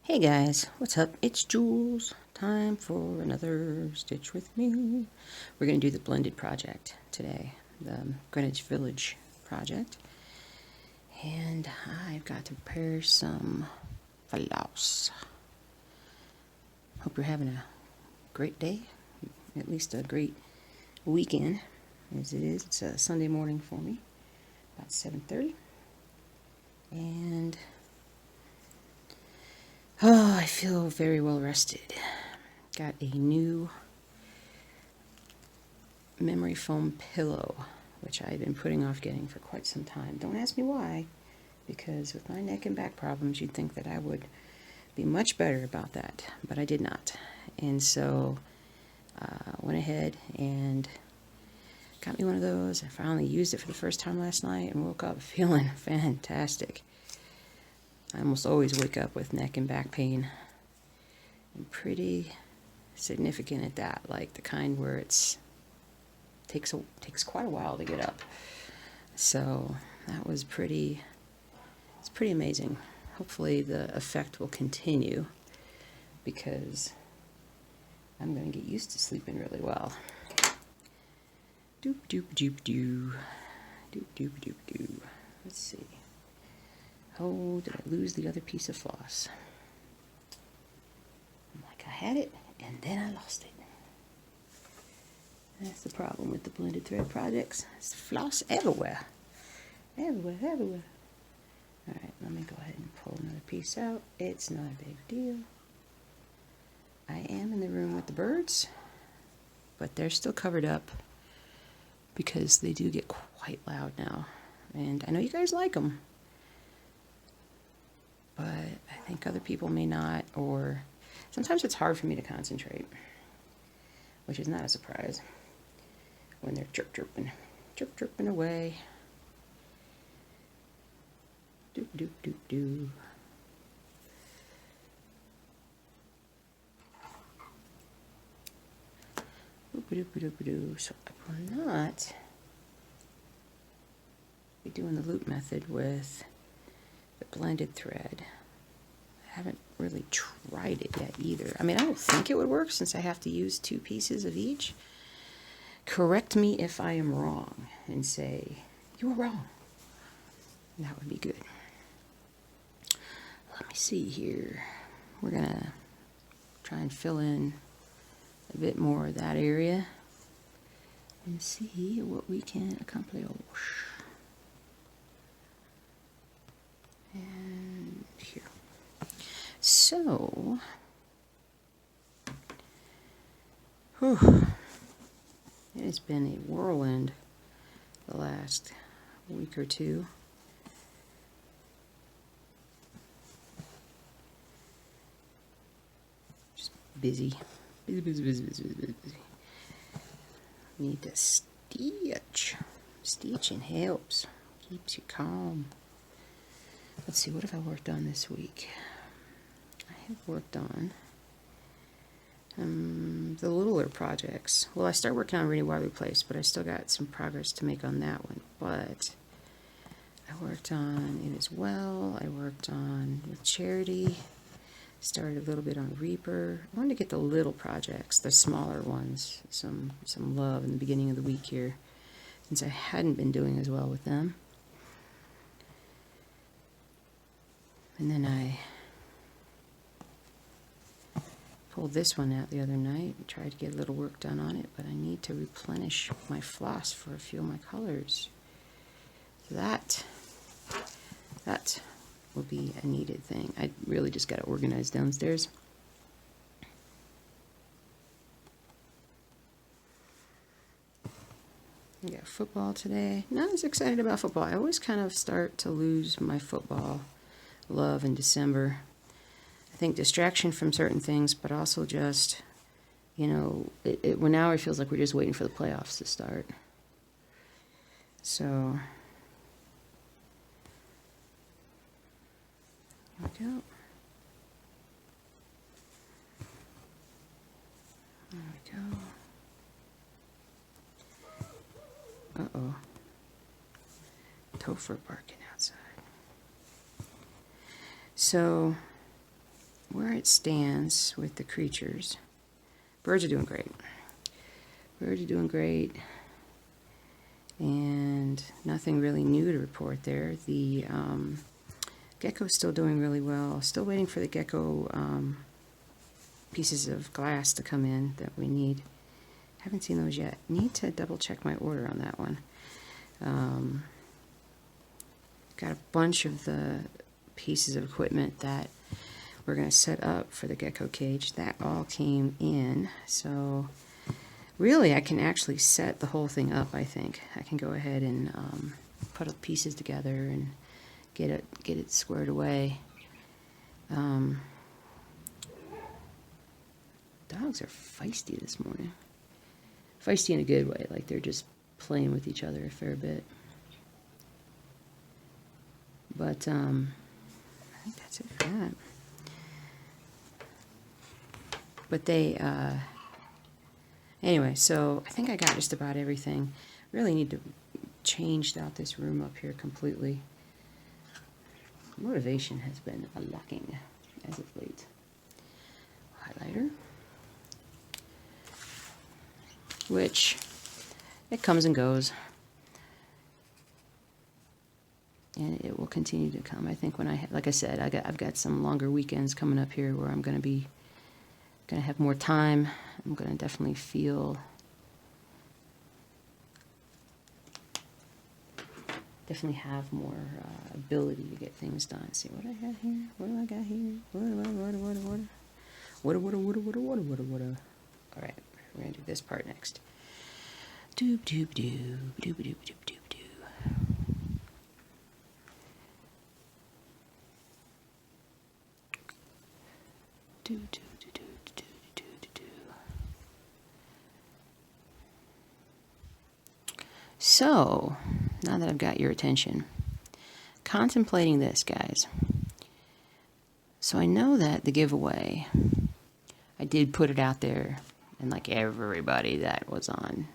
Hey guys, what's up? It's Jules. Time for another Stitch with Me. We're going to do the blended project today, the Greenwich Village project. And I've got to prepare some floss. Hope you're having a great day, at least a great weekend, as it is. It's a Sunday morning for me, about 7:30. And I feel very well rested. Got a new memory foam pillow, which I've been putting off getting for quite some time. Don't ask me why, because with my neck and back problems, you'd think that I would be much better about that, but I did not. And so went ahead and got me one of those. I finally used it for the first time last night and woke up feeling fantastic. I almost always wake up with neck and back pain, and pretty significant at that, like the kind where it's takes quite a while to get up. So that was pretty amazing. Hopefully the effect will continue, because I'm going to get used to sleeping really well. Doop doop doop doo. Doop doop doop doo. Let's see. Oh, did I lose the other piece of floss? Like I had it, and then I lost it. That's the problem with the blended thread projects. It's floss everywhere. Everywhere, everywhere. Alright, let me go ahead and pull another piece out. It's not a big deal. I am in the room with the birds, but they're still covered up because they do get quite loud now. And I know you guys like them, but I think other people may not, or sometimes it's hard for me to concentrate, which is not a surprise when they're chirping away. Doop doop doop doo. Doop-a-doop-a-doop-a-doo. So I will not be doing the loop method with the blended thread. I haven't really tried it yet either. I mean, I don't think it would work since I have to use 2 pieces of each. Correct me if I am wrong and say, you were wrong. That would be good. Let me see here. We're going to try and fill in a bit more of that area and see what we can accomplish. And here. So, it has been a whirlwind the last week or two. Just busy. Busy. Need to stitch. Stitching helps. Keeps you calm. Let's see, what have I worked on this week? I have worked on the littler projects. Well, I started working on Waterloo Place, but I still got some progress to make on that one. But I worked on it as well. I worked on with Charity. Started a little bit on Reaper. I wanted to get the little projects, the smaller ones, some love in the beginning of the week here, since I hadn't been doing as well with them. And then I pulled this one out the other night and tried to get a little work done on it, but I need to replenish my floss for a few of my colors. So that will be a needed thing. I really just got to organize downstairs. I got football today. Not as excited about football. I always kind of start to lose my football love in December. I think distraction from certain things, but also just, you know, well, now it feels like we're just waiting for the playoffs to start. So, here we go. There we go. Uh-oh. Topher barking outside. So, where it stands with the creatures. Birds are doing great. Birds are doing great. And nothing really new to report there. The gecko's still doing really well. Still waiting for the gecko pieces of glass to come in that we need. Haven't seen those yet. Need to double check my order on that one. Got a bunch of the pieces of equipment that we're going to set up for the gecko cage. That all came in. So really I can actually set the whole thing up, I think. I can go ahead and put the pieces together and get it squared away. Dogs are feisty this morning. Feisty in a good way, like they're just playing with each other a fair bit. But I think that's it for that. But they, anyway, so I think I got just about everything. Really need to change out this room up here completely. Motivation has been lacking as of late. Highlighter. Which, it comes and goes. And it will continue to come. I think when like I said, I've got some longer weekends coming up here where I'm going to have more time. I'm going to definitely have more ability to get things done. See what I got here? What do I got here? What? All right, we're going to do this part next. Doob doob doob doob doob doob doob doob. Do, do, do, do, do, do, do, do. So, now that I've got your attention, contemplating this, guys. So I know that the giveaway, I did put it out there, and like everybody that was on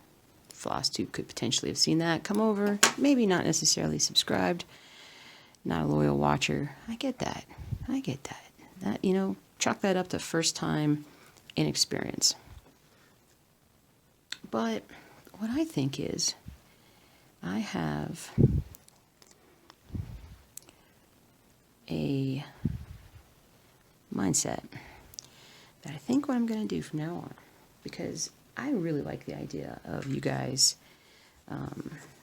FlossTube could potentially have seen that. Come over, maybe not necessarily subscribed, not a loyal watcher. I get that. That, you know, chalk that up to first time inexperience. But what I think is, I have a mindset that I think what I'm going to do from now on, because I really like the idea of you guys,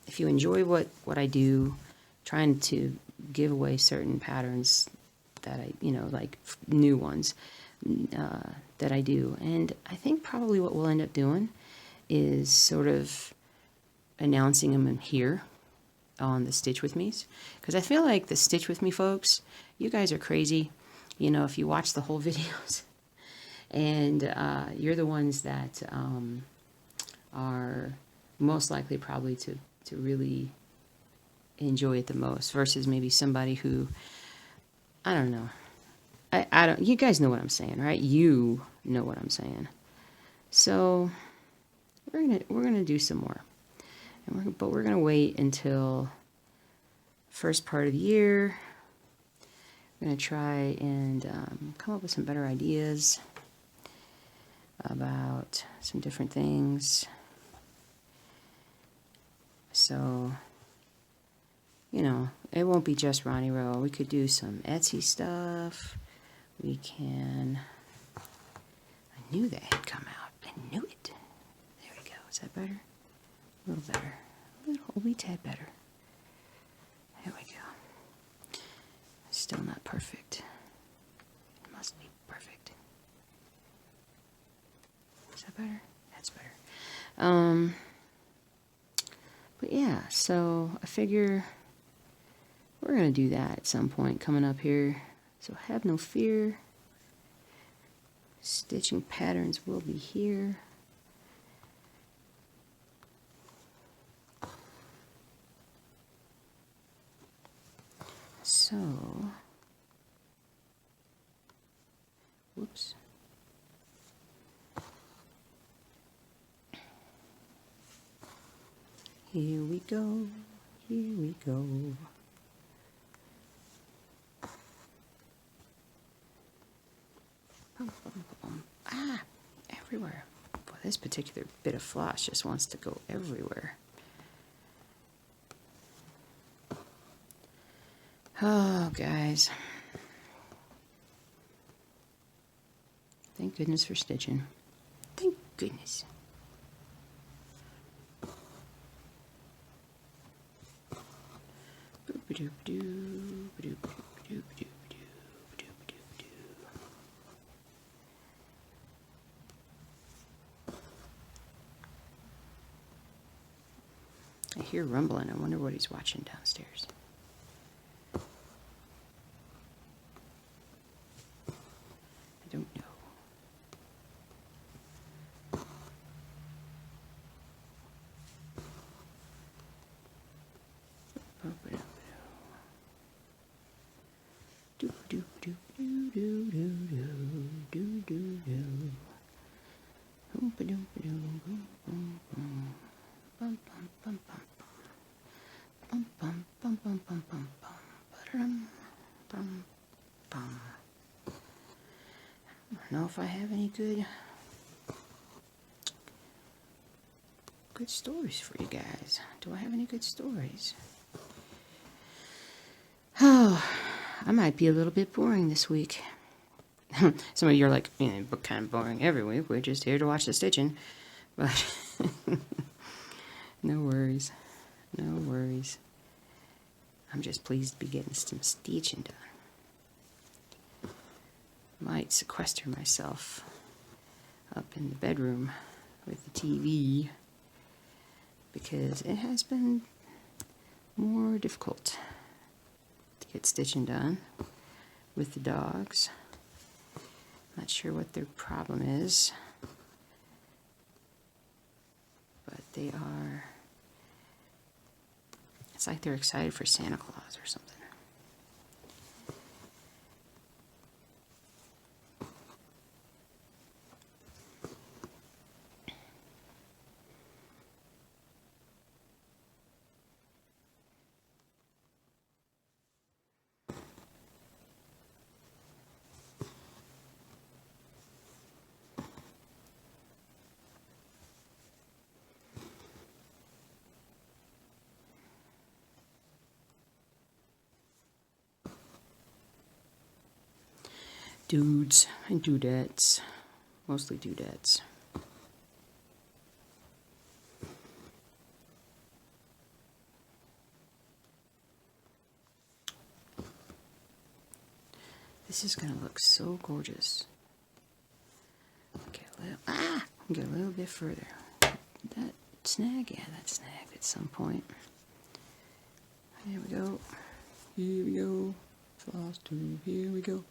if you enjoy what I do, trying to give away certain patterns that I, like new ones that I do. And I think probably what we'll end up doing is sort of announcing them here on the Stitch With Me's. Because I feel like the Stitch With Me folks, you guys are crazy. If you watch the whole videos. And you're the ones that are most likely probably to really enjoy it the most versus maybe somebody who, I don't know. I don't. You guys know what I'm saying, right? You know what I'm saying. So we're gonna do some more, but we're gonna wait until first part of the year. We're gonna try and come up with some better ideas about some different things. So, it won't be just Ronnie Rowe. We could do some Etsy stuff. We can... I knew that had come out. I knew it. There we go. Is that better? A little better. A wee tad better. There we go. Still not perfect. It must be perfect. Is that better? That's better. But yeah, so I figure we're going to do that at some point coming up here. So have no fear. Stitching patterns will be here. So, whoops. Here we go, here we go. Ah, everywhere. Boy, this particular bit of floss just wants to go everywhere. Oh, guys. Thank goodness for stitching. Thank goodness. I hear rumbling. I wonder what he's watching downstairs. I don't know. I don't know if I have any good stories for you guys. Do I have any good stories? Oh, I might be a little bit boring this week. Some of you are like, but kind of boring every week. We're just here to watch the stitching. But no worries. No worries. I'm just pleased to be getting some stitching done. Might sequester myself up in the bedroom with the TV because it has been more difficult to get stitching done with the dogs. Not sure what their problem is, but they are, it's like they're excited for Santa Claus or something. Dudes and dudettes, mostly dudettes. This is gonna look so gorgeous. Get a little bit further. That snag, yeah, that snagged at some point. Here we go. Here we go. Floss tube. Here we go.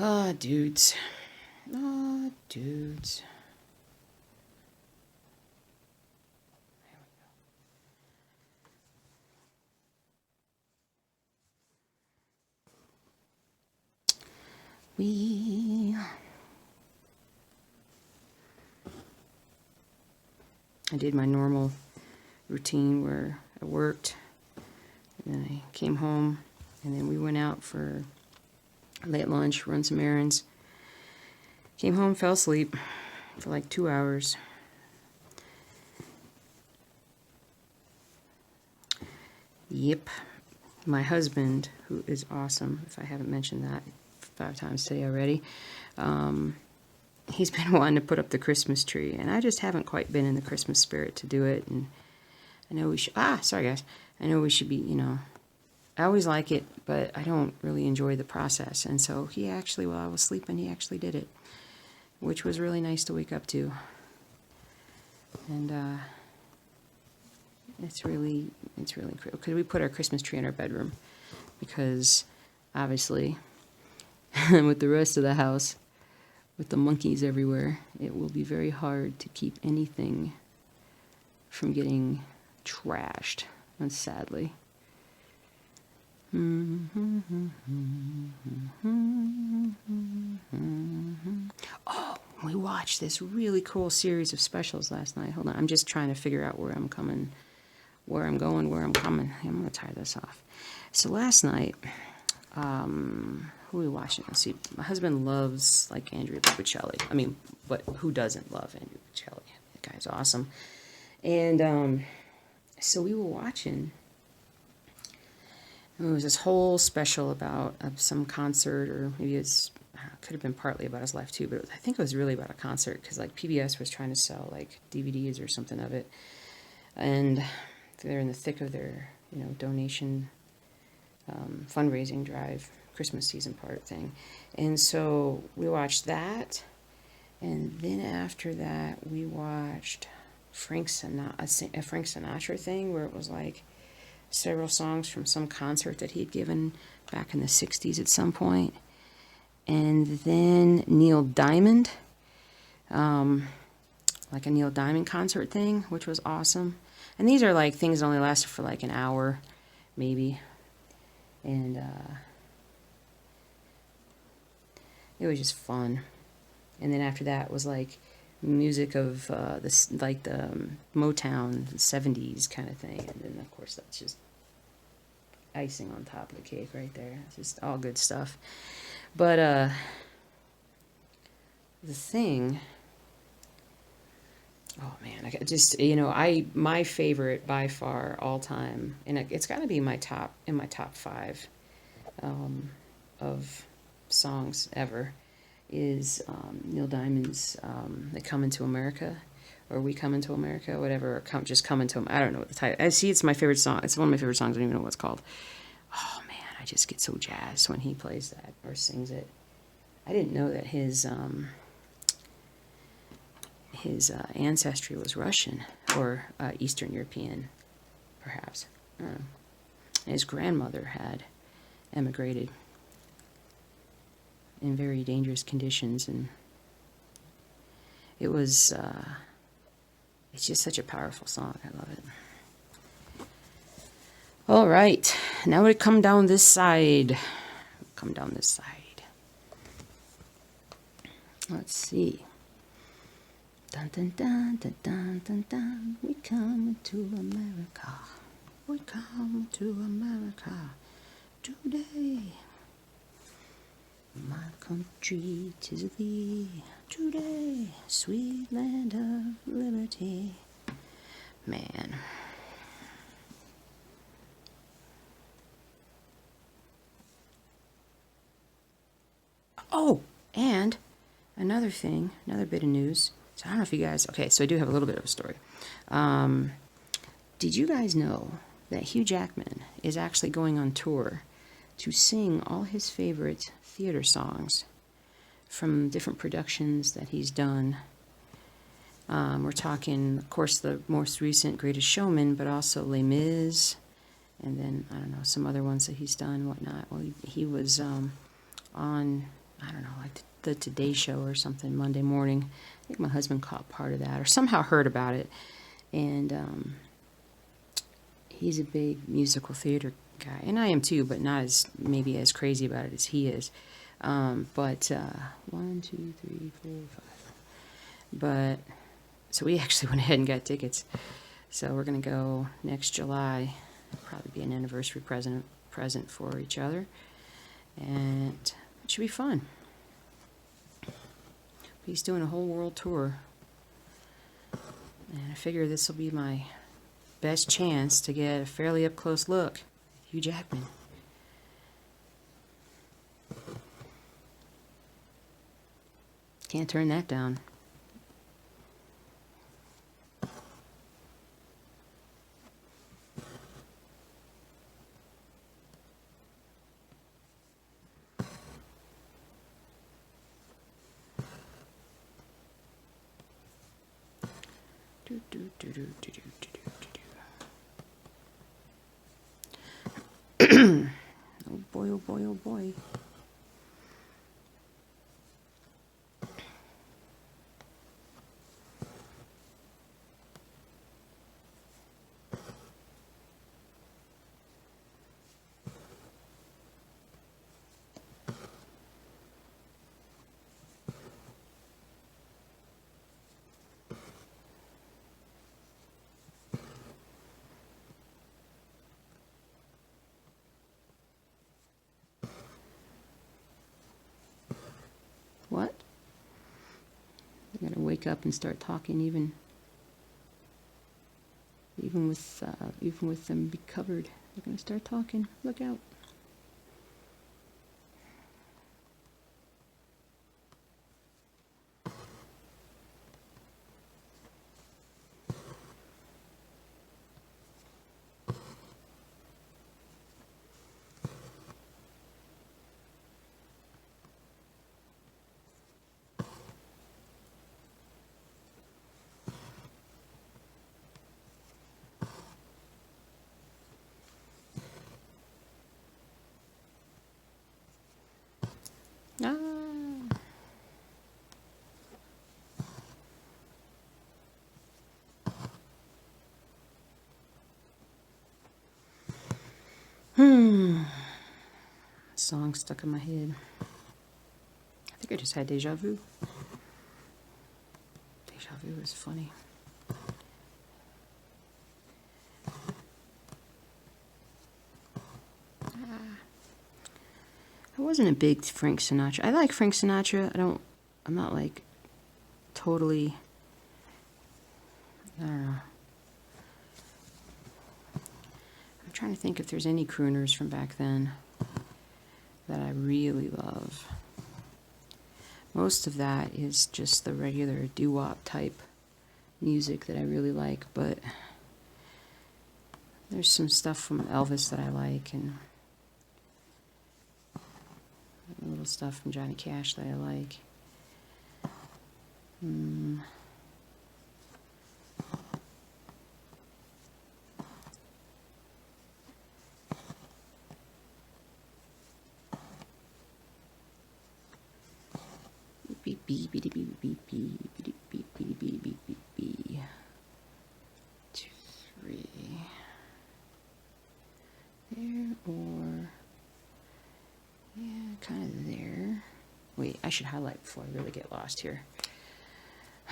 Ah, dudes. Ah, dudes. There we go. I did my normal routine where I worked, and then I came home, and then we went out for late lunch, run some errands. Came home, fell asleep for like 2 hours. Yep. My husband, who is awesome, if I haven't mentioned that 5 times today already, he's been wanting to put up the Christmas tree, and I just haven't quite been in the Christmas spirit to do it, and I know we should, sorry guys, I know we should be, I always like it, but I don't really enjoy the process, and so he actually, while I was sleeping, he actually did it, which was really nice to wake up to, and it's really cool, because we put our Christmas tree in our bedroom, because obviously, with the rest of the house, with the monkeys everywhere, it will be very hard to keep anything from getting trashed, and sadly. Oh, we watched this really cool series of specials last night. Hold on, I'm just trying to figure out where I'm coming, where I'm going, where I'm coming. I'm going to tie this off. So last night, who are we watching? Let's see. My husband loves like Andrea Bocelli. I mean, but who doesn't love Andrea Bocelli? That guy's awesome. And so we were watching. It was this whole special about some concert, or maybe it's could have been partly about his life too, but I think it was really about a concert because like PBS was trying to sell like DVDs or something of it, and they're in the thick of their donation fundraising drive, Christmas season part thing, and so we watched that, and then after that we watched a Frank Sinatra thing where it was like several songs from some concert that he'd given back in the 60s at some point. And then Neil Diamond, like a Neil Diamond concert thing, which was awesome. And these are like things that only lasted for like an hour, maybe. And it was just fun. And then after that was like music of this, like the Motown 70s kind of thing. And then of course that's just icing on top of the cake right there. It's just all good stuff. But the thing, oh man, I just my favorite by far all time, and it's got to be my top 5 of songs ever, is Neil Diamond's "They Come Into America," or "We Come Into America," whatever, or just "Come Into." I don't know what the title. I see it's my favorite song. It's one of my favorite songs. I don't even know what it's called. Oh man, I just get so jazzed when he plays that or sings it. I didn't know that his ancestry was Russian or Eastern European, perhaps. I don't know. His grandmother had emigrated in very dangerous conditions, and it was it's just such a powerful song. I love it. All right, now we come down this side. Let's see. Dun dun dun dun dun dun dun. We come to America. We come to America today. My country 'tis thee today, sweet land of liberty. Man. Oh, and another thing, another bit of news. So I don't know if you guys, okay, so I do have a little bit of a story. Did you guys know that Hugh Jackman is actually going on tour to sing all his favorite theater songs from different productions that he's done? We're talking, of course, the most recent Greatest Showman, but also Les Mis, and then, I don't know, some other ones that he's done and whatnot. Well, he was on, I don't know, like the Today Show or something Monday morning. I think my husband caught part of that or somehow heard about it. And he's a big musical theater guy. And I am too, but not as maybe as crazy about it as he is. But 1, 2, 3, 4, 5. But so we actually went ahead and got tickets. So we're going to go next July. It'll probably be an anniversary present for each other. And it should be fun. He's doing a whole world tour. And I figure this will be my best chance to get a fairly up-close look at Hugh Jackman. Can't turn that down. Oh boy, oh boy, oh boy. What? They're gonna wake up and start talking even with them be covered. They're gonna start talking. Look out. Ah. Song stuck in my head. I think I just had deja vu. Deja vu is funny. I wasn't a big Frank Sinatra. I like Frank Sinatra. I'm not like totally, I don't know. I'm trying to think if there's any crooners from back then that I really love. Most of that is just the regular doo-wop type music that I really like, but there's some stuff from Elvis that I like, and a little stuff from Johnny Cash that I like. Beep beep beep beep beep beep beep beep beep beep beep beep beep. 2, 3. There, or yeah, kind of there. Wait, I should highlight before I really get lost here.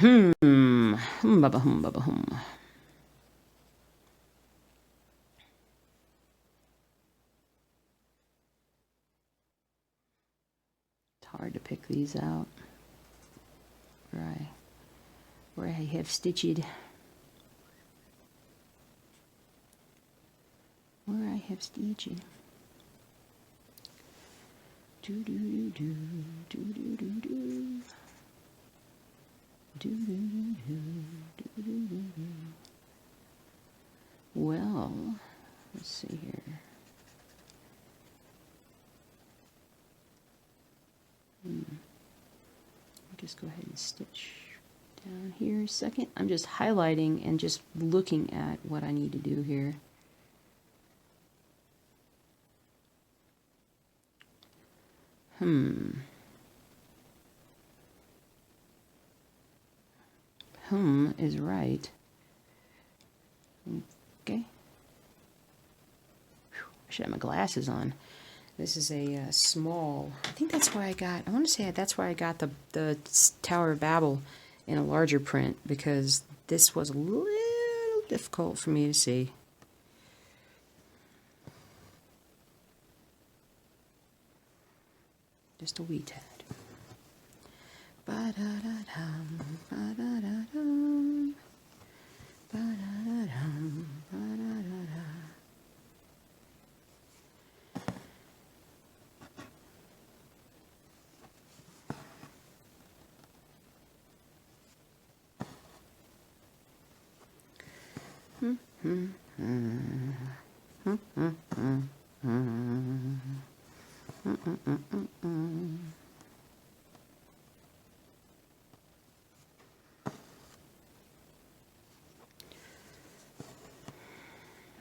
Baba hum baba hum. It's hard to pick these out. Where I have stitched. Where I have stitched. Do do do do do do do do. Do, do, do, do, do, do, do. Well, let's see here. I'll just go ahead and stitch down here a second. I'm just highlighting and just looking at what I need to do here. Is right. Okay. I should have my glasses on. This is a small. I think that's why I want to say that's why I got the Tower of Babel in a larger print, because this was a little difficult for me to see. Just a wee tad. Ba-da-da-dum, ba-da-da-dum, ba-da-da-dum, ba-da-da-da.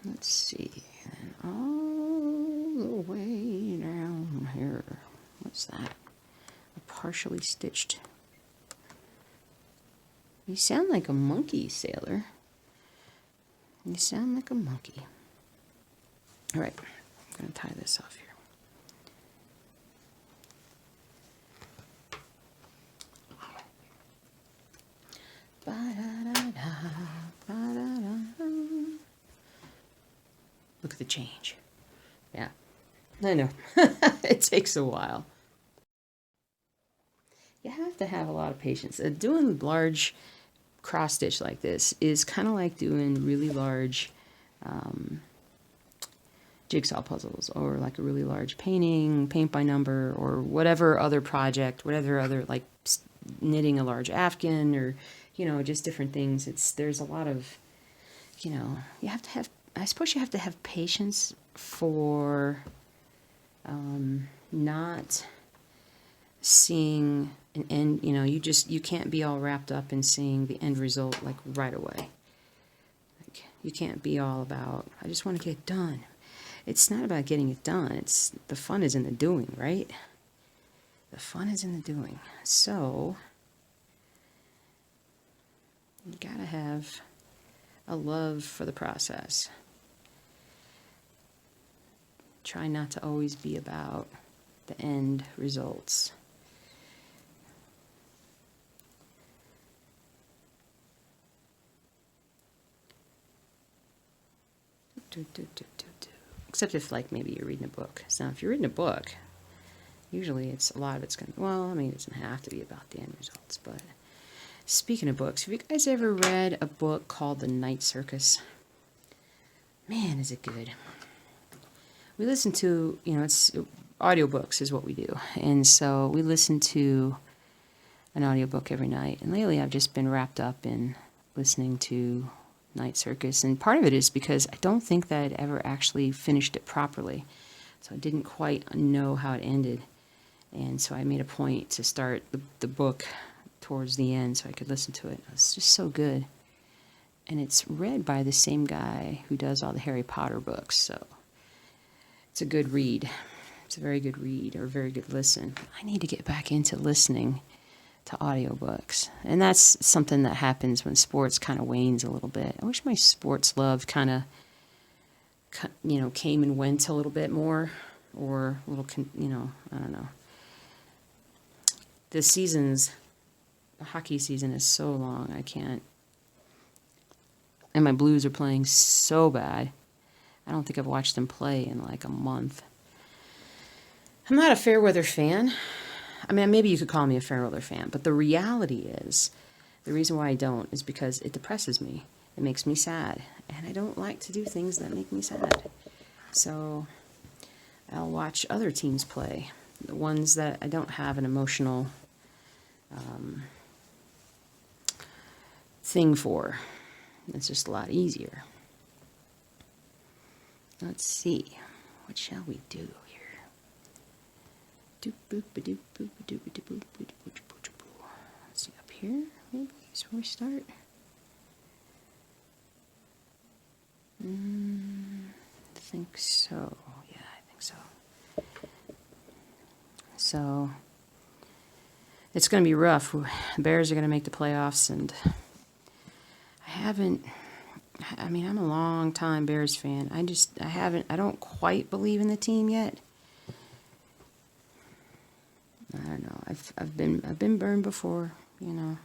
Let's see, and all the way down here. What's that? A partially stitched. You sound like a monkey, sailor. You sound like a monkey. All right, I'm going to tie this off here. Ba-da-da-da, ba-da-da-da. Look at the change. Yeah, I know. It takes a while. you have to have a lot of patience. Doing large cross stitch like this is kind of like doing really large jigsaw puzzles, or like a really large painting, paint by number, or whatever other project, whatever other, like knitting a large Afghan, or, you know, just different things. There's a lot of, you know, you have to have, I suppose you have to have patience for not seeing an end, you know, you can't be all wrapped up in seeing the end result like right away. Like, you can't be all about, I just want to get it done. It's not about getting it done. It's the fun is in the doing, right? The fun is in the doing. So you gotta have a love for the process. Try not to always be about the end results. Except if, like, maybe you're reading a book. So if you're reading a book, usually a lot of it's going to, well, I mean, it doesn't have to be about the end results, but speaking of books, have you guys ever read a book called The Night Circus? Man, is it good. We listen to, you know, it's audiobooks is what we do. And so we listen to an audiobook every night. And lately I've just been wrapped up in listening to Night Circus. And part of it is because I don't think that I'd ever actually finished it properly. So I didn't quite know how it ended. And so I made a point to start the book towards the end so I could listen to it. It's just so good. And it's read by the same guy who does all the Harry Potter books. So it's a good read. It's a very good read, or a very good listen. I need to get back into listening to audiobooks. And that's something that happens when sports kind of wanes a little bit. I wish my sports love kind of, you know, came and went a little bit more, or a little, you know, I don't know. The hockey season is so long, I can't. And my Blues are playing so bad. I don't think I've watched them play in like a month. I'm not a fair weather fan. I mean, maybe you could call me a fair weather fan, but the reality is, the reason why I don't is because it depresses me. It makes me sad, and I don't like to do things that make me sad. So I'll watch other teams play, the ones that I don't have an emotional thing for. It's just a lot easier. Let's see, what shall we do here? Let's see, up here, maybe is where we start. I think so. Yeah, I think so. So it's going to be rough. The Bears are going to make the playoffs, and I mean, I'm a long time Bears fan. I don't quite believe in the team yet. I don't know. I've been burned before, you know.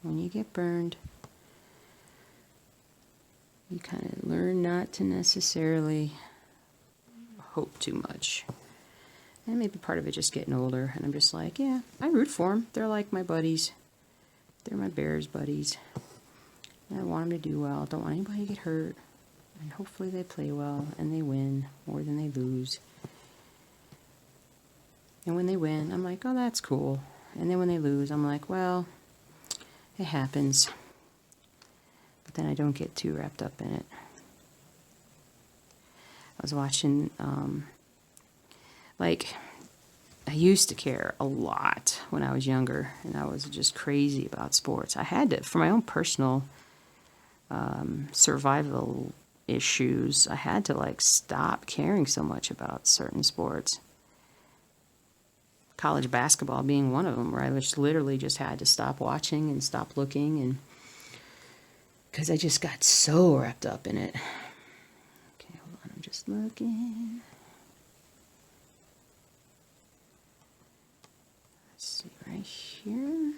When you get burned, you kind of learn not to necessarily hope too much. And maybe part of it just getting older, and I'm just like, yeah, I root for them. They're like my buddies. They're my Bears buddies. I want them to do well. Don't want anybody to get hurt. And hopefully they play well and they win more than they lose. And when they win, I'm like, oh, that's cool. And then when they lose, I'm like, well, it happens. But then I don't get too wrapped up in it. I was watching, I used to care a lot when I was younger, and I was just crazy about sports. I had to, for my own personal survival issues, I had to stop caring so much about certain sports. College basketball being one of them, where I just literally just had to stop watching and stop looking, and because I just got so wrapped up in it. Okay, hold on, I'm just looking. Let's see, right here.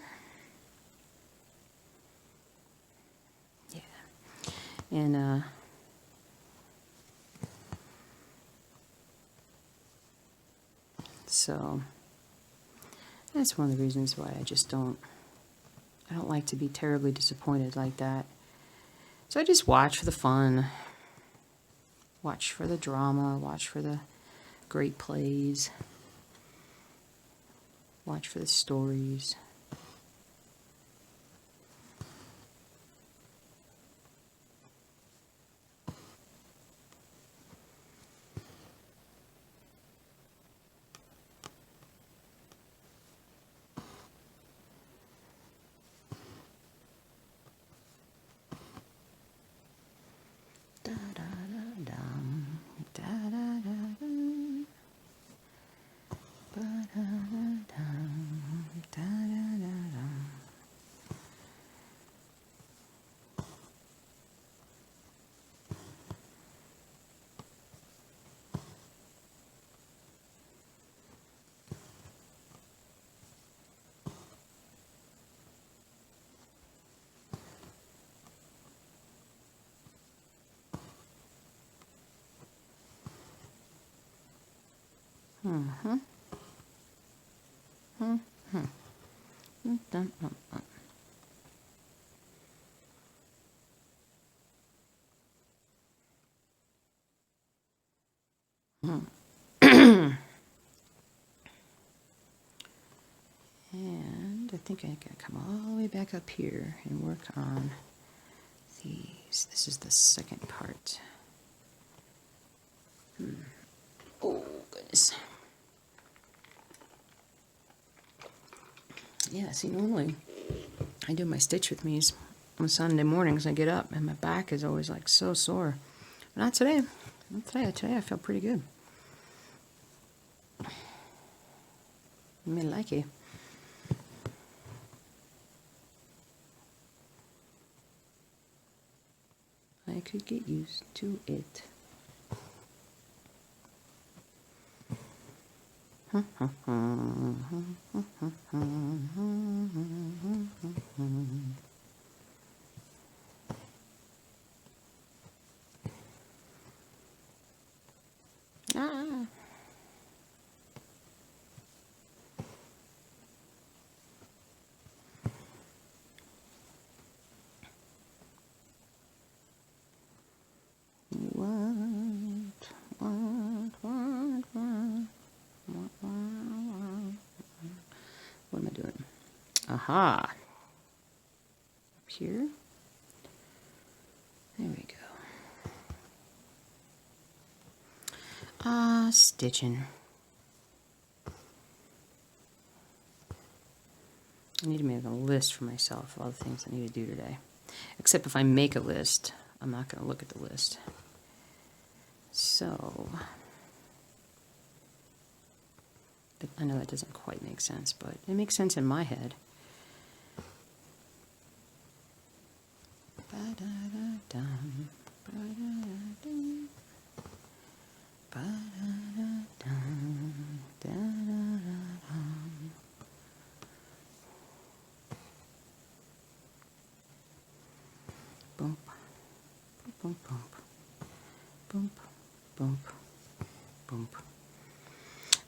Yeah. And, so That's one of the reasons why I don't like to be terribly disappointed like that. So I just watch for the fun, watch for the drama, watch for the great plays, watch for the stories. Mm-hmm. Mm-hmm. And I think I gotta come all the way back up here and work on these. This is the second part. Oh, goodness. Yeah, see, normally I do my stitch with me's on Sunday mornings. I get up and my back is always like so sore. But not today. Not today. Today I feel pretty good. Me like it. I could get used to it. Ah. What am I doing? Aha. Up here. There we go. Stitching. I need to make a list for myself of all the things I need to do today. Except if I make a list, I'm not going to look at the list. So, I know that doesn't quite make sense, but it makes sense in my head. Bump, bump, bump, bump, bump, bump.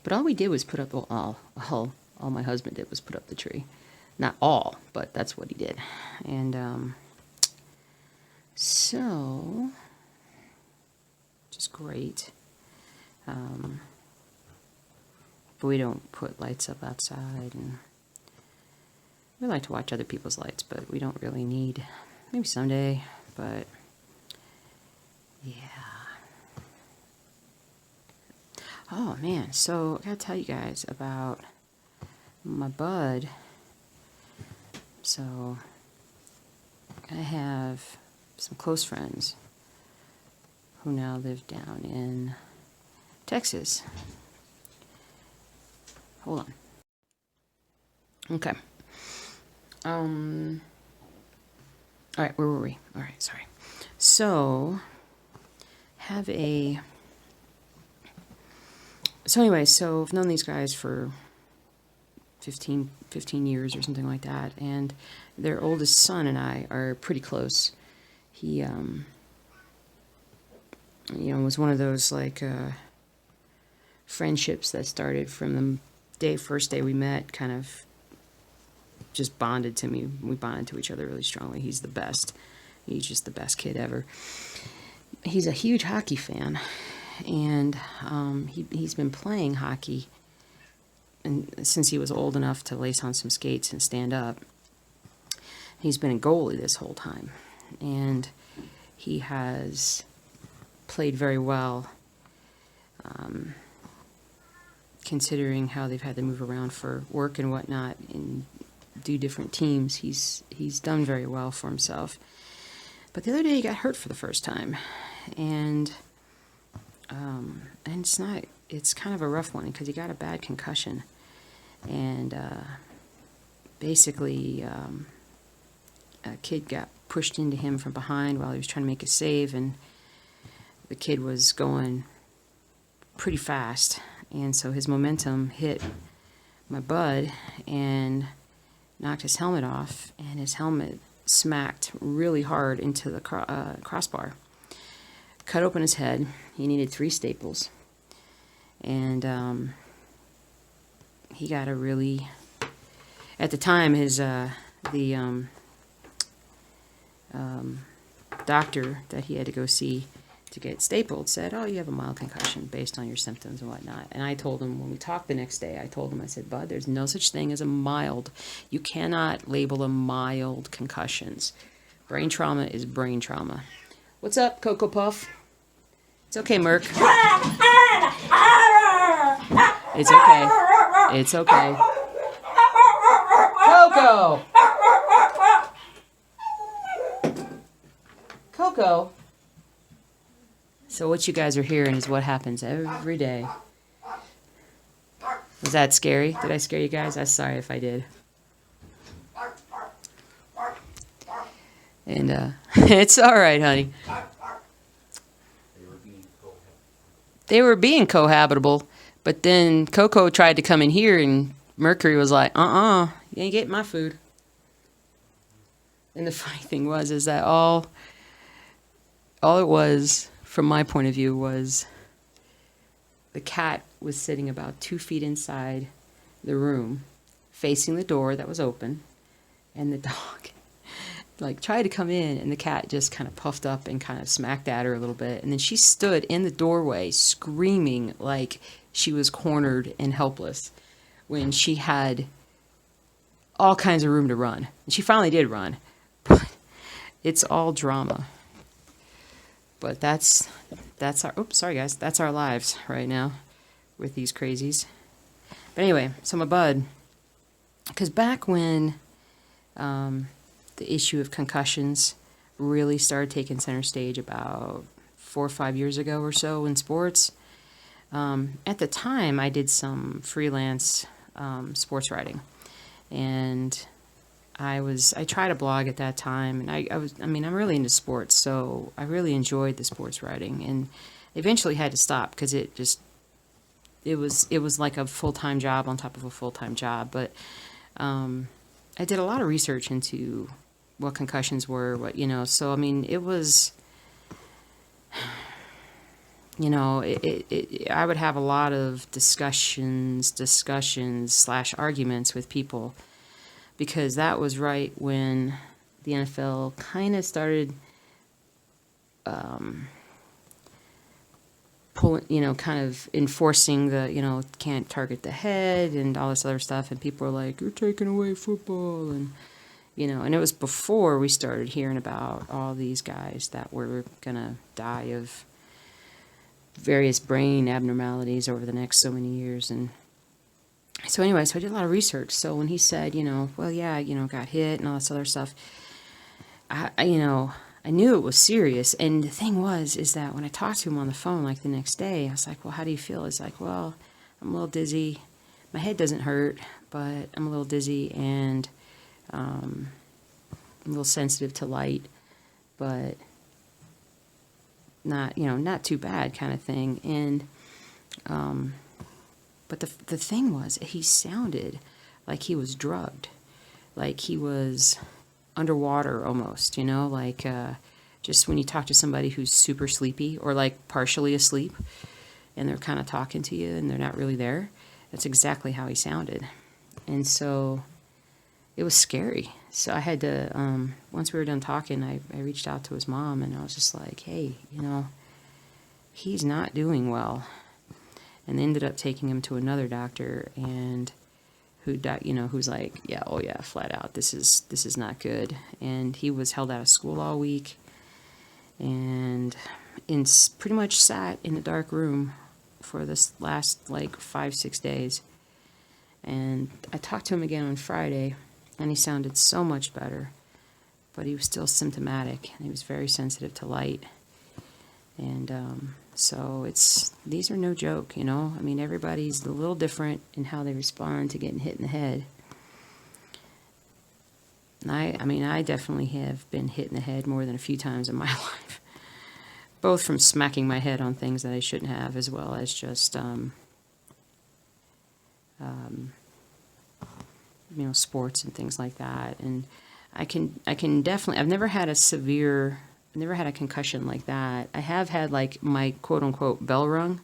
But all we did was put up, well, all my husband did was put up the tree. Not all, but that's what he did. And so, just great. But we don't put lights up outside, and we like to watch other people's lights, but we don't really need. Maybe someday, but yeah. Oh man, so I gotta tell you guys about my bud. So I have some close friends who now live down in Texas. Hold on. Okay. All right, where were we? All right, sorry. So anyway, so I've known these guys for 15 years or something like that, and their oldest son and I are pretty close. He, was one of those, like, friendships that started from first day we met, kind of just bonded to me. We bonded to each other really strongly. He's the best. He's just the best kid ever. He's a huge hockey fan, and he's been playing hockey since he was old enough to lace on some skates and stand up. He's been a goalie this whole time, and he has played very well, considering how they've had to move around for work and whatnot and do different teams. He's done very well for himself. But the other day he got hurt for the first time, and it's kind of a rough one because he got a bad concussion, and basically a kid got pushed into him from behind while he was trying to make a save, and the kid was going pretty fast, and so his momentum hit my bud and knocked his helmet off, and his helmet smacked really hard into the crossbar. Cut open his head. He needed 3 staples, and he got a really, at the time, his doctor that he had to go see to get stapled said, "Oh, you have a mild concussion based on your symptoms and whatnot." And I told him, when we talked the next day, I said, "Bud, there's no such thing as a mild. You cannot label them mild concussions. Brain trauma is brain trauma." What's up, Cocoa Puff? It's okay, Merc. It's okay. It's okay. Coco! Coco! So what you guys are hearing is what happens every day. Was that scary? Did I scare you guys? I'm sorry if I did. And it's all right, honey. They were being cohabitable, but then Coco tried to come in here, and Mercury was like, you ain't getting my food. And the funny thing is that all it was, from my point of view, was the cat was sitting about 2 feet inside the room, facing the door that was open, and the dog tried to come in, and the cat just kind of puffed up and kind of smacked at her a little bit, and then she stood in the doorway screaming like she was cornered and helpless when she had all kinds of room to run. And she finally did run, but it's all drama. But that's our, oops, sorry guys, that's our lives right now with these crazies. But anyway, so my bud, because back when the issue of concussions really started taking center stage about 4 or 5 years ago or so in sports, at the time I did some freelance sports writing, and I tried a blog at that time, and I'm really into sports, so I really enjoyed the sports writing, and eventually had to stop because it was like a full-time job on top of a full-time job. But I did a lot of research into what concussions were, so it was, I would have a lot of discussions / arguments with people, because that was right when the NFL kind of started pulling, kind of enforcing the, can't target the head and all this other stuff, and people were like, "You're taking away football," and and it was before we started hearing about all these guys that were gonna die of various brain abnormalities over the next so many years. And so anyway, so I did a lot of research. So when he said, well, yeah, got hit and all this other stuff, I knew it was serious. And the thing is that when I talked to him on the phone, the next day, I was like, "Well, how do you feel?" He's like, "Well, I'm a little dizzy. My head doesn't hurt, but I'm a little dizzy, and I'm a little sensitive to light, but not too bad," kind of thing. And but the thing was, he sounded like he was drugged, like he was underwater almost, just when you talk to somebody who's super sleepy or partially asleep, and they're kind of talking to you and they're not really there. That's exactly how he sounded. And so it was scary. So I had to, once we were done talking, I reached out to his mom, and I was just like, hey, he's not doing well. And they ended up taking him to another doctor, and who's like, yeah, oh yeah, flat out, this is not good. And he was held out of school all week, and pretty much sat in a dark room for this last 5-6 days. And I talked to him again on Friday, and he sounded so much better, but he was still symptomatic, and he was very sensitive to light. And so these are no joke, I mean, everybody's a little different in how they respond to getting hit in the head. And I definitely have been hit in the head more than a few times in my life, both from smacking my head on things that I shouldn't have, as well as just sports and things like that. And I can definitely, I've never had a concussion like that. I have had my quote unquote bell rung,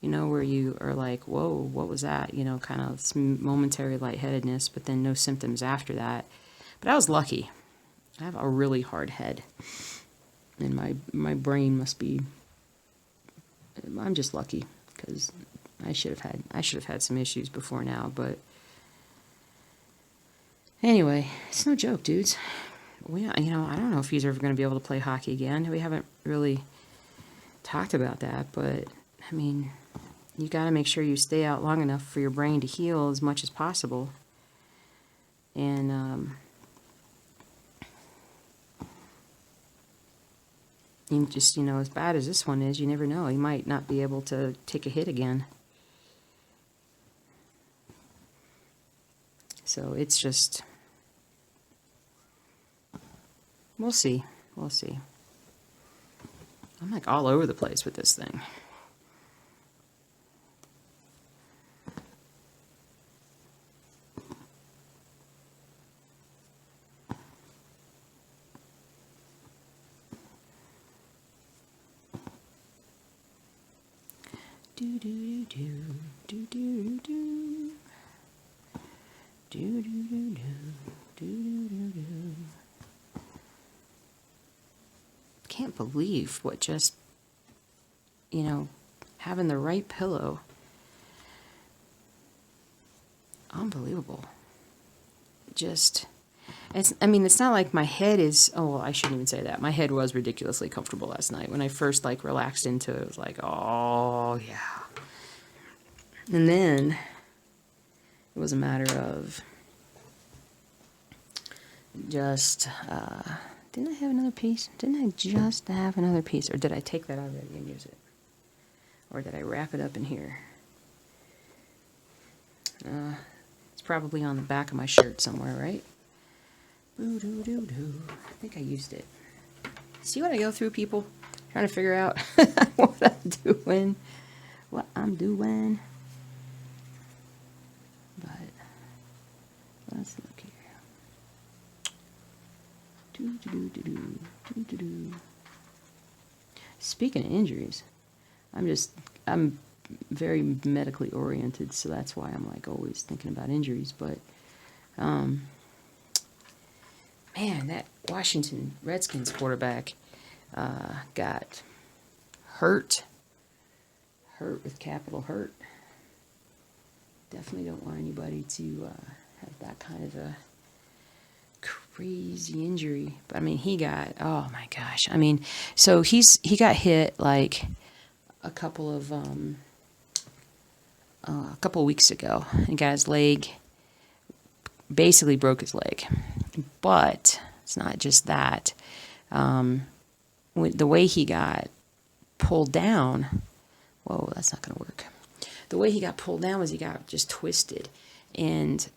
where you are like, whoa, what was that? Kind of this momentary lightheadedness, but then no symptoms after that. But I was lucky. I have a really hard head, and my brain must be, I'm just lucky, because I should have had some issues before now. But anyway, it's no joke, dudes. I don't know if he's ever going to be able to play hockey again. We haven't really talked about that, but I mean, you got to make sure you stay out long enough for your brain to heal as much as possible. And you just, as bad as this one is, you never know. He might not be able to take a hit again. So it's just, we'll see. We'll see. I'm like all over the place with this thing. Do do do do do do do do do do do do. Can't believe what just, having the right pillow. Unbelievable. It's not like my head is, I shouldn't even say that. My head was ridiculously comfortable last night. When I first relaxed into it, it was like, oh yeah. And then it was a matter of just, didn't I have another piece? Didn't I just have another piece? Or did I take that already and use it? Or did I wrap it up in here? It's probably on the back of my shirt somewhere, right? Boo-doo-doo-doo. I think I used it. See what I go through, people? Trying to figure out what I'm doing. But let's look here. Speaking of injuries, I'm very medically oriented, so that's why I'm always thinking about injuries. But man, that Washington Redskins quarterback got hurt with capital hurt. Definitely don't want anybody to have that kind of a crazy injury. But he got, oh my gosh, so he got hit a couple of weeks ago, and got his leg, basically broke his leg. But it's not just that. The way he got pulled down, whoa, that's not going to work. The way he got pulled down was he got just twisted, and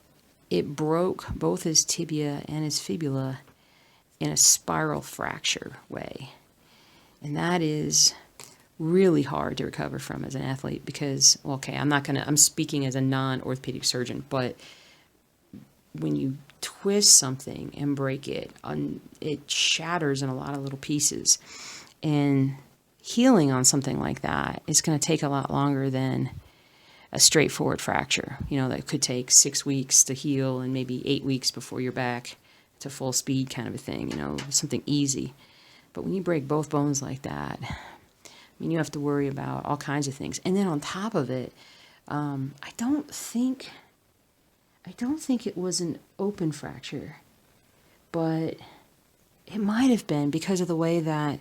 it broke both his tibia and his fibula in a spiral fracture way. And that is really hard to recover from as an athlete because, I'm speaking as a non-orthopedic surgeon, but when you twist something and break it, it shatters in a lot of little pieces. And healing on something like that is going to take a lot longer than a straightforward fracture, that could take 6 weeks to heal and maybe 8 weeks before you're back to full speed kind of a thing, something easy. But when you break both bones like that, you have to worry about all kinds of things. And then on top of it, I don't think it was an open fracture, but it might have been because of the way that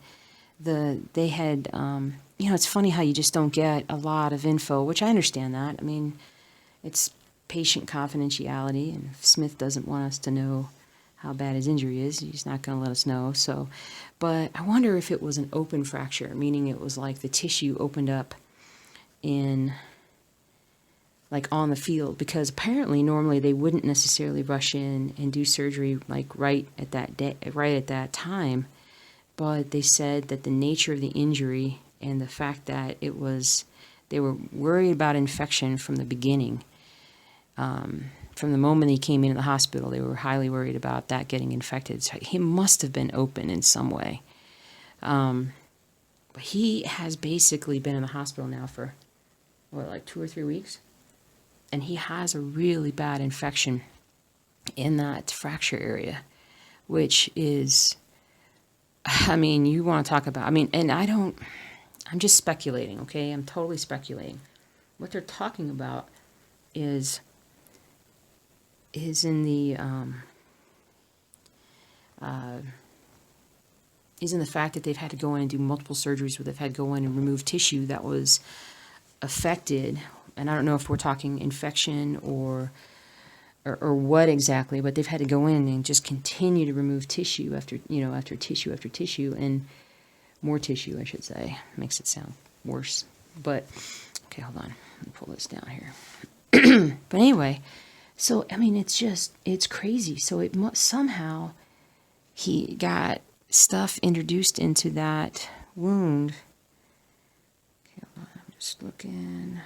they had, it's funny how you just don't get a lot of info, which I understand that. It's patient confidentiality, and if Smith doesn't want us to know how bad his injury is, he's not going to let us know. So, but I wonder if it was an open fracture, meaning it was like the tissue opened up on the field, because apparently normally they wouldn't necessarily rush in and do surgery right at that time. But they said that the nature of the injury and the fact that they were worried about infection from the beginning. From the moment he came into the hospital, they were highly worried about that getting infected. So he must have been open in some way. But he has basically been in the hospital now for, 2 or 3 weeks? And he has a really bad infection in that fracture area, which is, you want to talk about, and I'm just speculating, okay? I'm totally speculating. What they're talking about is in the fact that they've had to go in and do multiple surgeries, where they've had to go in and remove tissue that was affected. And I don't know if we're talking infection or what exactly, but they've had to go in and just continue to remove tissue after tissue after tissue, and more tissue, I should say. Makes it sound worse. But okay, hold on. Let me pull this down here. But anyway, so it's crazy. So somehow he got stuff introduced into that wound. Okay, hold on. I'm just looking.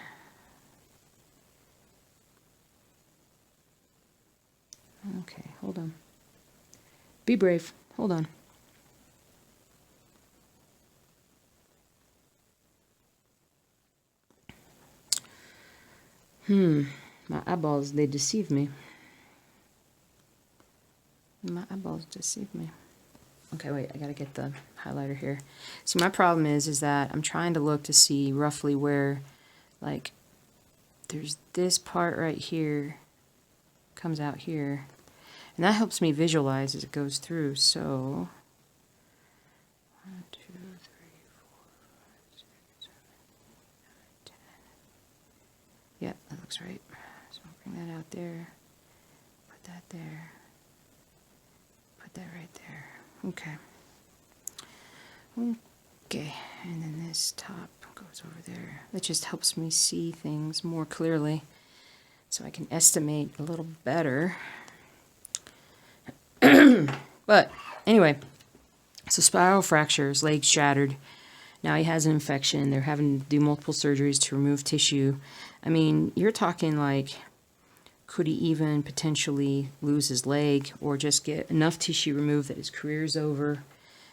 Okay, hold on. Be brave. Hold on. My eyeballs, they deceive me. My eyeballs deceive me. Okay, wait, I gotta get the highlighter here. See, my problem is that I'm trying to look to see roughly where, there's this part right here, comes out here. And that helps me visualize as it goes through. So 1, 2, 3, 4, 5, 6, 7, 8, 9, 10. Yep, that looks right. So I'll bring that out there. Put that there. Put that right there. Okay. Okay, and then this top goes over there. That just helps me see things more clearly, so I can estimate a little better. But anyway, so spiral fractures, leg shattered. Now he has an infection. They're having to do multiple surgeries to remove tissue. You're talking could he even potentially lose his leg or just get enough tissue removed that his career's over?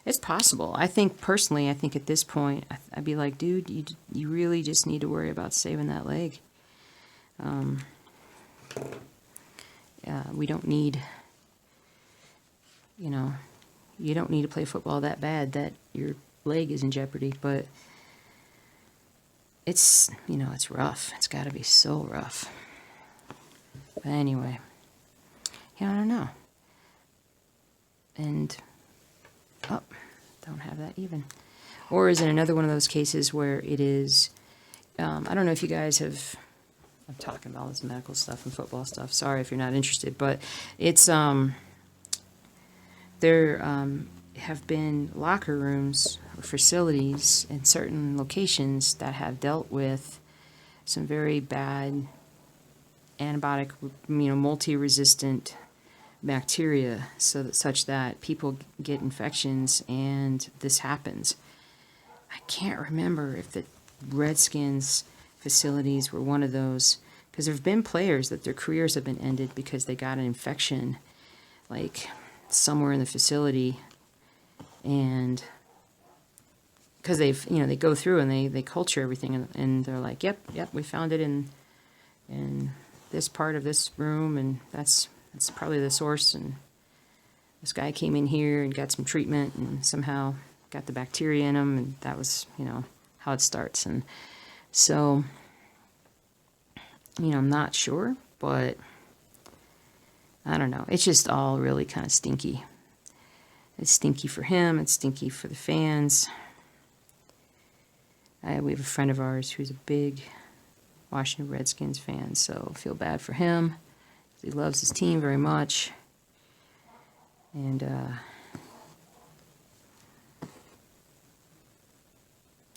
It's possible. I think at this point, I'd be like, dude, you really just need to worry about saving that leg. We don't need... you don't need to play football that bad that your leg is in jeopardy, but it's rough. It's got to be so rough. But anyway, I don't know. And, don't have that even. Or is it another one of those cases where it is, I don't know if you guys have, I'm talking about all this medical stuff and football stuff. Sorry if you're not interested, but it's, there have been locker rooms or facilities in certain locations that have dealt with some very bad antibiotic, multi-resistant bacteria, such that people get infections and this happens. I can't remember if the Redskins facilities were one of those, because there have been players that their careers have been ended because they got an infection, somewhere in the facility, and because they go through and they culture everything, and they're like, yep, we found it in in this part of this room, and that's probably the source. And this guy came in here and got some treatment and somehow got the bacteria in him, and that was, you know, how it starts. And so, you know, I'm not sure, but I don't know. It's just all really kind of stinky. It's stinky for him. It's stinky for the fans. We have a friend of ours who's a big Washington Redskins fan, so I feel bad for him. He loves his team very much. And,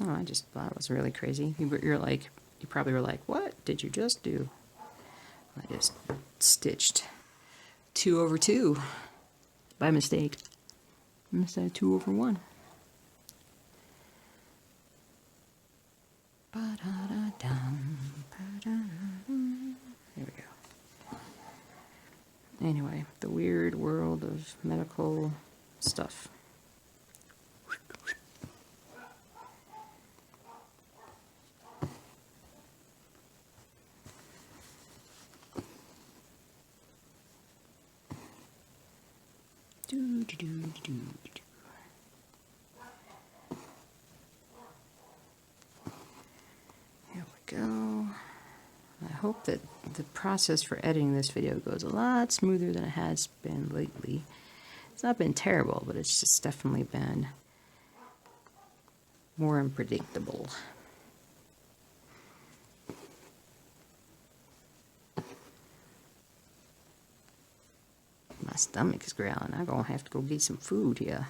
oh, I just thought it was really crazy. You probably were like, what did you just do? I just stitched 2 over 2 by mistake instead of 2 over 1. There we go. Anyway, the weird world of medical stuff. Here we go. I hope that the process for editing this video goes a lot smoother than it has been lately. It's not been terrible, but it's just definitely been more unpredictable. My stomach is growling. I'm gonna have to go get some food here.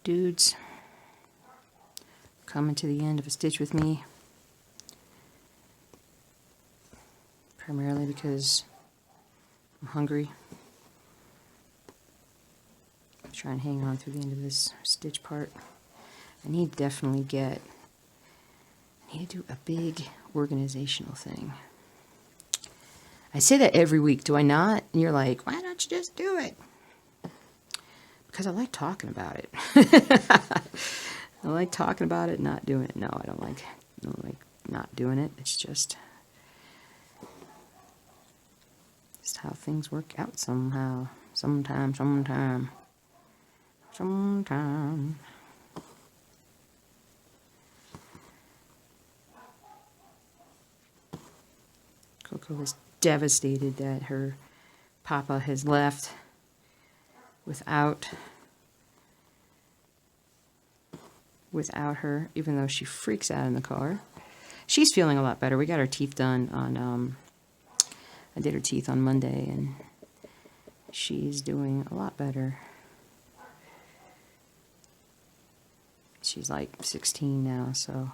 Dudes, coming to the end of a stitch with me. Primarily because I'm hungry. I'm trying to hang on through the end of this stitch part. I need to definitely I need to do a big organizational thing. I say that every week, do I not? And you're like, why don't you just do it? Because I like talking about it. I like talking about it, not doing it. No, I don't like not doing it. It's just how things work out somehow. Sometime. Coco is devastated that her papa has left without her, even though she freaks out in the car. She's feeling a lot better. We got her teeth done on, I did her teeth on Monday, and she's doing a lot better. She's like 16 now, so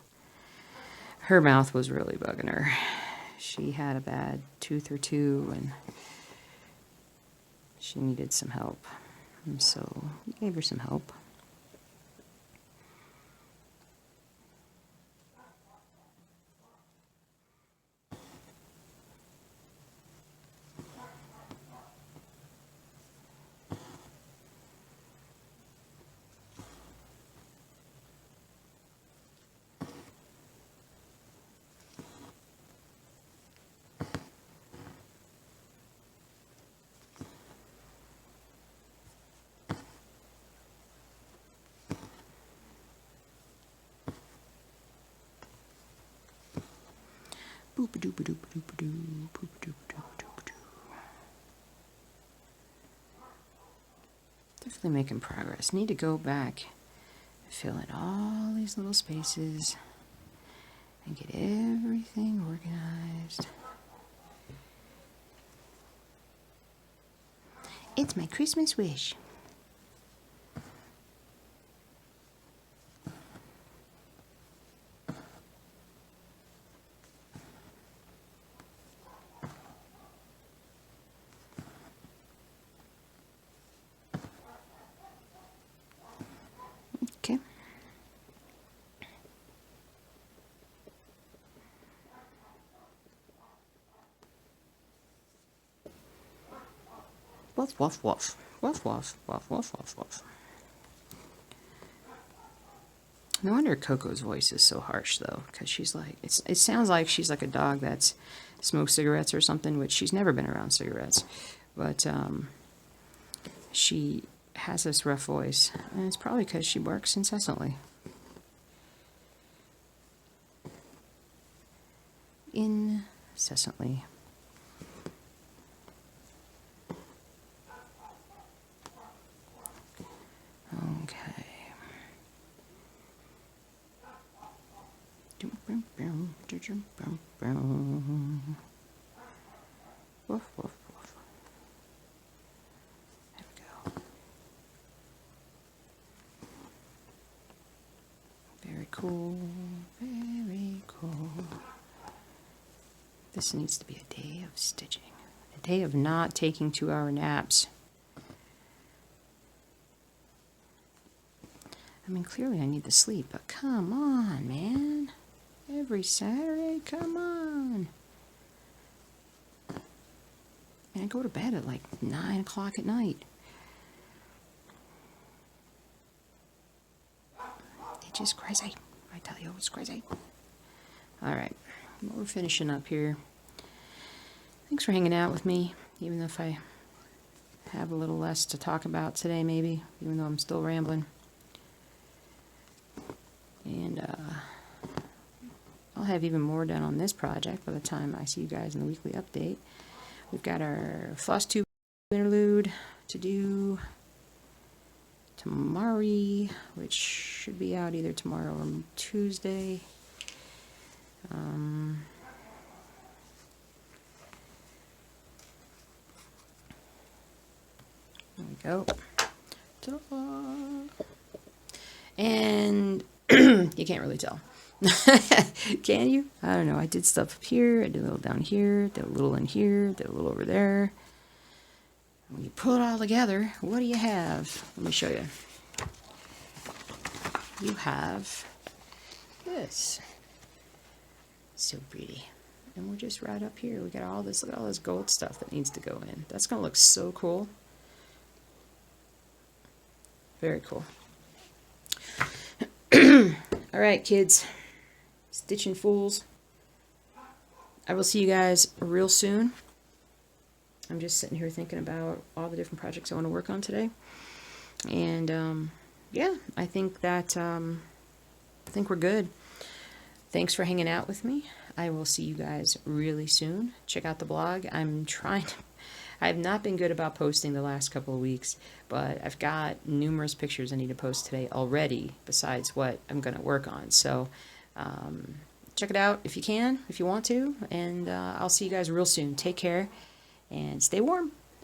her mouth was really bugging her. She had a bad tooth or two, and she needed some help. And so we gave her some help. Definitely making progress. Need to go back and fill in all these little spaces and get everything organized. It's my Christmas wish. Okay. Woof, woof, woof. Woof, woof, woof, woof, woof, woof. No wonder Coco's voice is so harsh, though, because she's like, it sounds like she's like a dog that's smoked cigarettes or something, which she's never been around cigarettes. But she has this rough voice, and it's probably because she works incessantly. Incessantly. Okay. Woof, woof, woof. There we go. Very cool. Very cool. This needs to be a day of stitching. A day of not taking 2-hour naps. I mean, clearly I need the sleep, but come on, man. Every Saturday, come on. And I go to bed at like 9 o'clock at night. It's just crazy. I tell you, it's crazy. Alright, we're finishing up here. Thanks for hanging out with me, even if I have a little less to talk about today, maybe, even though I'm still rambling. And I'll have even more done on this project by the time I see you guys in the weekly update. We've got our floss tube interlude to do tomorrow, which should be out either tomorrow or Tuesday. There we go. Ta-da. And you can't really tell. Can you? I don't know. I did stuff up here. I did a little down here. Did a little in here. Did a little over there. When you put it all together, what do you have? Let me show you. You have this. So pretty. And we're just right up here. We got all this, look at all this gold stuff that needs to go in. That's going to look so cool. Very cool. Alright, kids. Stitching fools. I will see you guys real soon. I'm just sitting here thinking about all the different projects I want to work on today. And, yeah, I think that, I think we're good. Thanks for hanging out with me. I will see you guys really soon. Check out the blog. I've not been good about posting the last couple of weeks, but I've got numerous pictures I need to post today already, besides what I'm going to work on. So, check it out if you can, if you want to, and I'll see you guys real soon. Take care, and stay warm.